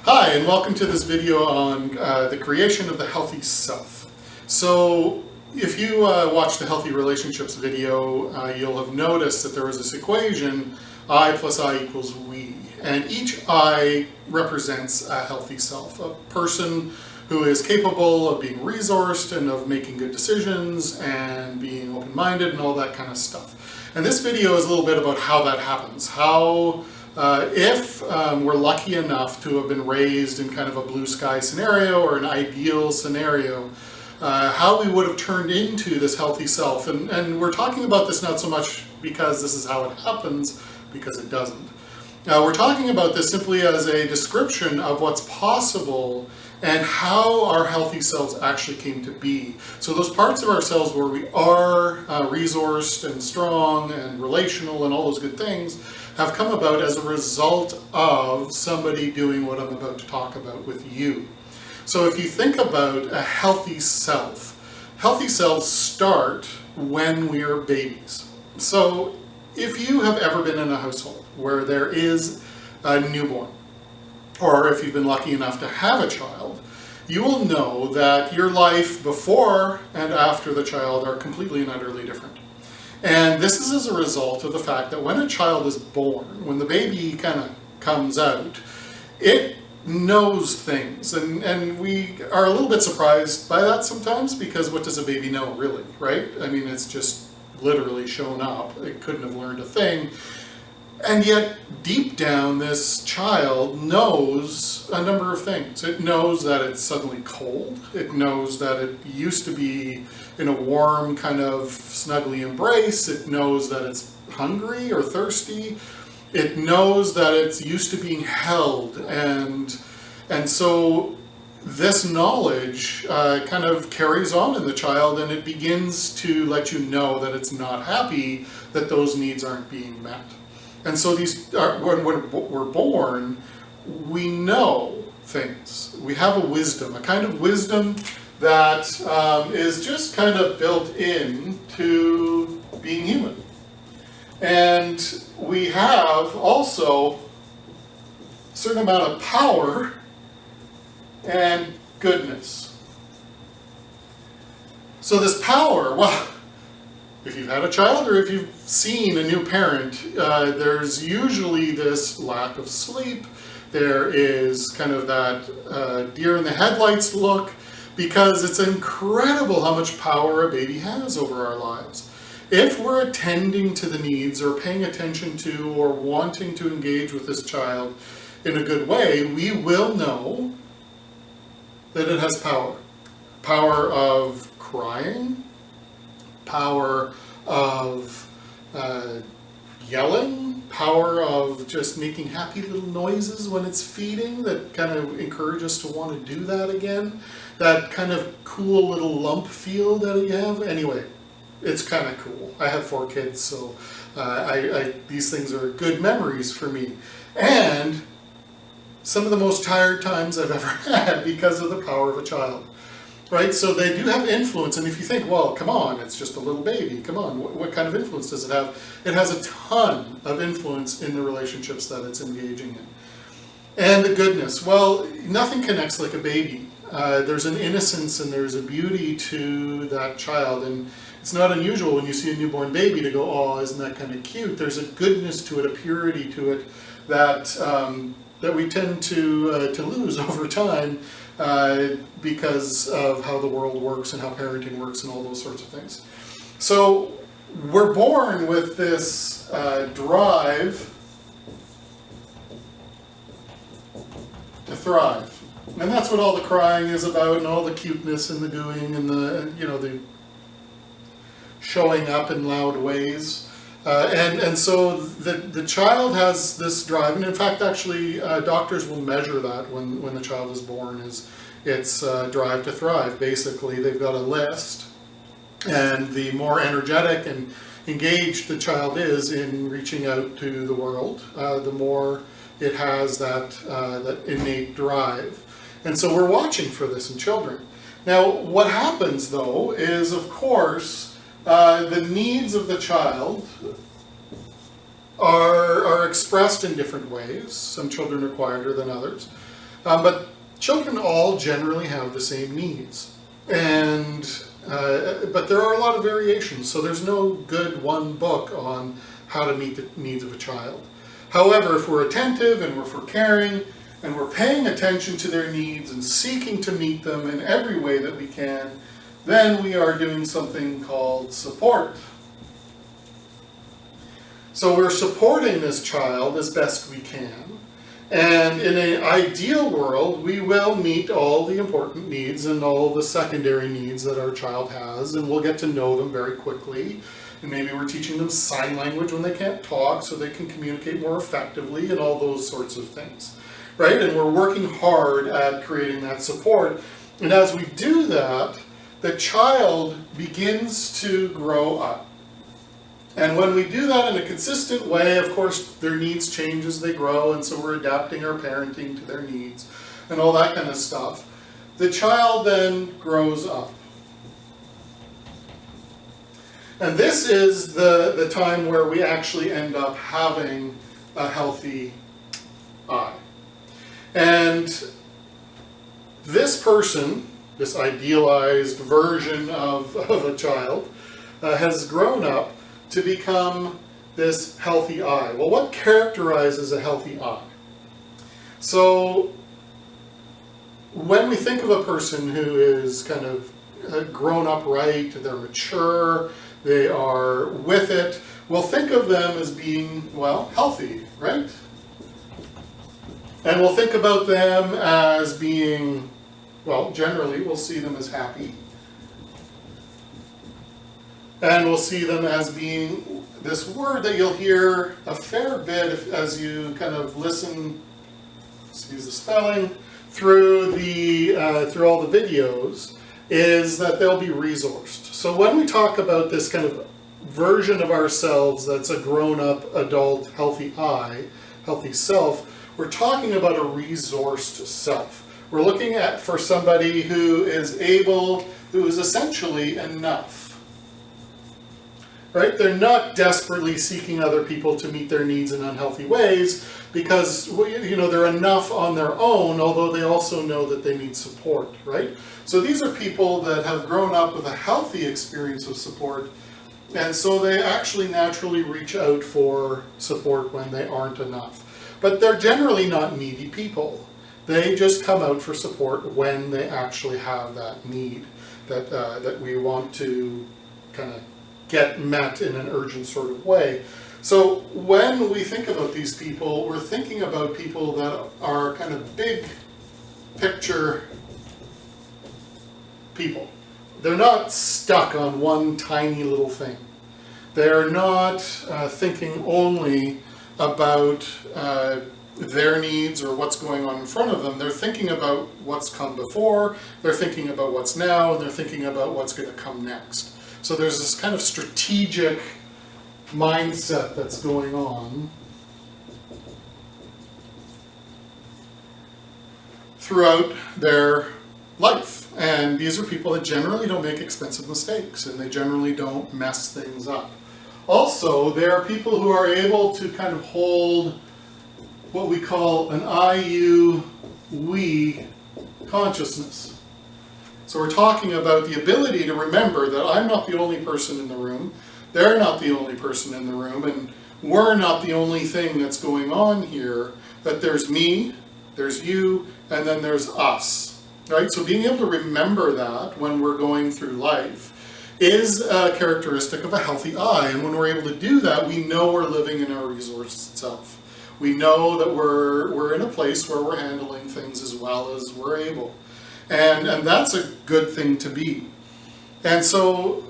Hi, and welcome to this video on the creation of the healthy self. So if you watched the healthy relationships video, you'll have noticed that there was this equation, I plus I equals we. And each I represents a healthy self, a person who is capable of being resourced and of making good decisions and being open-minded and all that kind of stuff. And this video is a little bit about how that happens, how if we're lucky enough to have been raised in kind of a blue sky scenario or an ideal scenario, how we would have turned into this healthy self. And we're talking about this not so much because this is how it happens, because it doesn't. We're talking about this simply as a description of what's possible and how our healthy selves actually came to be. So those parts of ourselves where we are resourced and strong and relational and all those good things have come about as a result of somebody doing what I'm about to talk about with you. So if you think about a healthy selves start when we are babies. So if you have ever been in a household where there is a newborn, or if you've been lucky enough to have a child, you will know that your life before and after the child are completely and utterly different. And this is as a result of the fact that when a child is born, when the baby kind of comes out, it knows things. And we are a little bit surprised by that sometimes, because what does a baby know really, right? I mean, it's just literally shown up. It couldn't have learned a thing. And yet, deep down, this child knows a number of things. It knows that it's suddenly cold. It knows that it used to be in a warm, kind of snuggly embrace. It knows that it's hungry or thirsty. It knows that it's used to being held. And so this knowledge kind of carries on in the child, and it begins to let you know that it's not happy, that those needs aren't being met. And so when we're born, we know things. We have a wisdom, a kind of wisdom that is just kind of built in to being human. And we have also a certain amount of power and goodness. So this power, well, if you've had a child or if you've seen a new parent, there's usually this lack of sleep. There is kind of that deer in the headlights look, because it's incredible how much power a baby has over our lives. If we're attending to the needs or paying attention to or wanting to engage with this child in a good way, we will know that it has power. Power of crying, power of yelling, power of just making happy little noises when it's feeding that kind of encourage us to want to do that again. That kind of cool little lump feel that you have. Anyway, it's kind of cool. I have 4 kids, so these things are good memories for me. And some of the most tired times I've ever had because of the power of a child. Right, so they do have influence, and if you think, well, come on, it's just a little baby, come on, what kind of influence does it have? It has a ton of influence in the relationships that it's engaging in. And the goodness, well, nothing connects like a baby. There's an innocence and there's a beauty to that child, and it's not unusual when you see a newborn baby to go, oh, isn't that kind of cute? There's a goodness to it, a purity to it that we tend to lose over time. Because of how the world works and how parenting works and all those sorts of things. So we're born with this drive to thrive. And that's what all the crying is about, and all the cuteness and the doing and the showing up in loud ways. And so the child has this drive, and in fact, actually, doctors will measure that when the child is born, is its drive to thrive. Basically, they've got a list, and the more energetic and engaged the child is in reaching out to the world, the more it has that innate drive. And so we're watching for this in children. Now, what happens, though, is, of course, the needs of the child are expressed in different ways. Some children are quieter than others. But children all generally have the same needs. But there are a lot of variations, so there's no good one book on how to meet the needs of a child. However, if we're attentive and if we're caring and we're paying attention to their needs and seeking to meet them in every way that we can, then we are doing something called support. So we're supporting this child as best we can. And in an ideal world, we will meet all the important needs and all the secondary needs that our child has, and we'll get to know them very quickly. And maybe we're teaching them sign language when they can't talk so they can communicate more effectively and all those sorts of things, right? And we're working hard at creating that support. And as we do that, the child begins to grow up. And when we do that in a consistent way, of course, their needs change as they grow, and so we're adapting our parenting to their needs and all that kind of stuff. The child then grows up. And this is the time where we actually end up having a healthy I. And this person, this idealized version of a child, has grown up to become this healthy I. Well, what characterizes a healthy I? So when we think of a person who is kind of grown up right, they're mature, they are with it, we'll think of them as being, well, healthy, right? And we'll think about them as being, well, generally we'll see them as happy. And we'll see them as being this word that you'll hear a fair bit as you kind of listen, excuse the spelling, through all the videos, is that they'll be resourced. So when we talk about this kind of version of ourselves that's a grown-up, adult, healthy I, healthy self, we're talking about a resourced self. We're looking at for somebody who is essentially enough. Right? They're not desperately seeking other people to meet their needs in unhealthy ways because they're enough on their own, although they also know that they need support, right? So these are people that have grown up with a healthy experience of support, and so they actually naturally reach out for support when they aren't enough. But they're generally not needy people. They just come out for support when they actually have that need that we want to kind of get met in an urgent sort of way. So when we think about these people, we're thinking about people that are kind of big picture people. They're not stuck on one tiny little thing. They're not thinking only about their needs or what's going on in front of them. They're thinking about what's come before, they're thinking about what's now, and they're thinking about what's going to come next. So there's this kind of strategic mindset that's going on throughout their life. And these are people that generally don't make expensive mistakes, and they generally don't mess things up. Also, there are people who are able to kind of hold what we call an I-you-we consciousness. So we're talking about the ability to remember that I'm not the only person in the room, they're not the only person in the room, and we're not the only thing that's going on here, that there's me, there's you, and then there's us, right? So being able to remember that when we're going through life is a characteristic of a healthy I, and when we're able to do that, we know we're living in our resourced self. We know that we're in a place where we're handling things as well as we're able. And that's a good thing to be. And so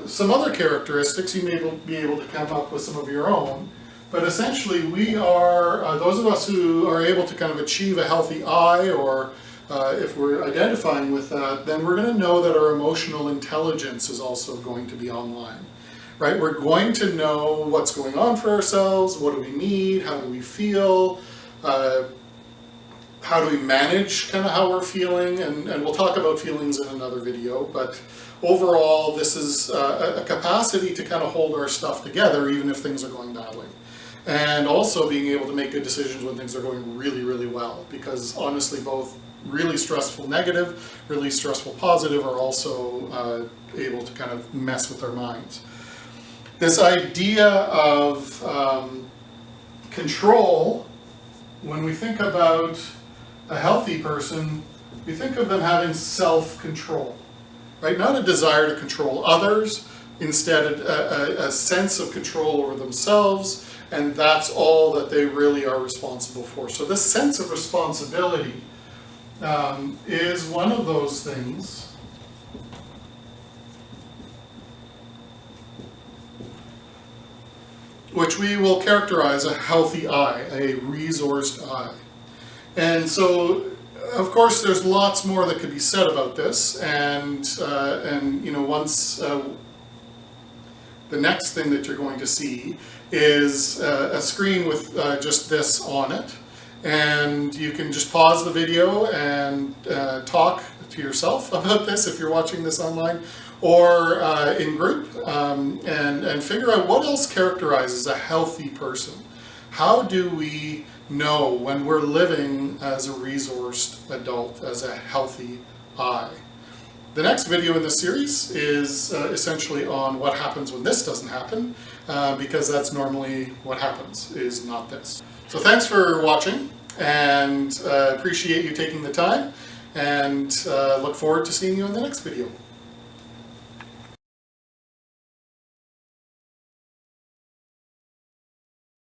some other characteristics, you may be able to come up with some of your own, but essentially we are, those of us who are able to kind of achieve a healthy I, or if we're identifying with that, then we're going to know that our emotional intelligence is also going to be online. Right? We're going to know what's going on for ourselves, what do we need, how do we feel, how do we manage kind of how we're feeling, and we'll talk about feelings in another video, but overall this is a capacity to kind of hold our stuff together even if things are going badly. and also being able to make good decisions when things are going really, really well, because honestly both really stressful negative, really stressful positive are also able to kind of mess with our minds. This idea of control, when we think about a healthy person, we think of them having self-control, right? Not a desire to control others, instead a sense of control over themselves, and that's all that they really are responsible for. So this sense of responsibility is one of those things which we will characterize a healthy I, a resourced I. And so, of course, there's lots more that could be said about this, and you know, once the next thing that you're going to see is a screen with just this on it, and you can just pause the video and talk to yourself about this if you're watching this online, or in group, and figure out what else characterizes a healthy person. How do we know when we're living as a resourced adult, as a healthy I? The next video in this series is essentially on what happens when this doesn't happen, because that's normally what happens, is not this. So thanks for watching, and appreciate you taking the time, and look forward to seeing you in the next video.